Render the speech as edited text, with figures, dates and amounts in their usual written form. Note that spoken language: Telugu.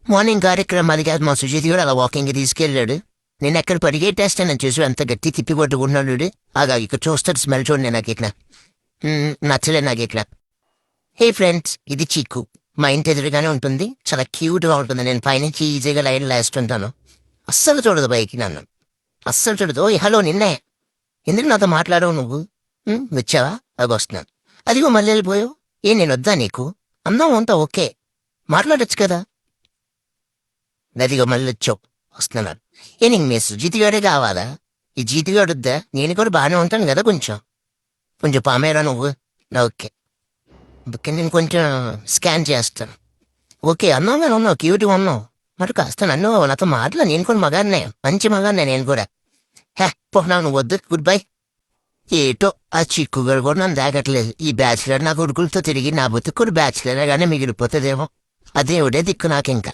మార్నింగ్ కార్యక్రమం అది కాదు, మా సుజిత్ కూడా అలా వాకింగ్కి తీసుకెళ్ళాడు. నేను ఎక్కడ పరిగెట్టేస్తానని చూసి అంత గట్టి తిప్పి కొట్టుకున్నాడు. ఆగా ఇక్కడ చూస్తాడు, స్మెల్ చూడండి నాకు ఇక్కడ నచ్చలే నాకు ఇక్కడ. హే ఫ్రెండ్స్, ఇది చీకు. మా ఇంటి ఎదురుగానే ఉంటుంది, చాలా క్యూట్గా ఉంటుంది. నేను పైనుంచి ఈజీగా లైన్ వేస్తుంటాను. అస్సలు చూడదు పైకి నన్ను, అస్సలు చూడదు. ఓయ్ హలో, నిన్నే. ఎందుకు నాతో మాట్లాడవు నువ్వు? వచ్చావా? అది వస్తున్నాను. అదిగో మళ్ళీ వెళ్ళిపోయావు. నేను వద్దా నీకు? అన్నావు అంతా ఓకే, మాట్లాడచ్చు కదా. అదిగో మళ్ళీ వచ్చావు, వస్తున్నాను. నీకు మీ సుజితిగాడే కావాలా? ఈ జీతిగాడు వద్దా? నేను కూడా బాగానే ఉంటాను కదా, కొంచెం కొంచెం పామేరా నువ్వు. ఓకే, నేను కొంచెం స్కాన్ చేస్తాను. ఓకే అన్నావు, నేను ఉన్నావు, క్యూట్గా ఉన్నావు. మరి కాస్త నన్ను నాతో మాటలు. నేను కూడా మగాన్నే, మంచి మగాన్నే నేను కూడా. పోనా నువ్వు వద్దు, గుడ్ బై. ఏటో ఆ చిక్కుగాడు కూడా నన్ను దాగట్లేదు. ఈ బ్యాచులర్ నా కొడుకులతో తిరిగి నా బతుకుడు బ్యాచులర్ గానే మిగిలిపోతుందేమో. అదేవిడే దిక్కు నాకింకా.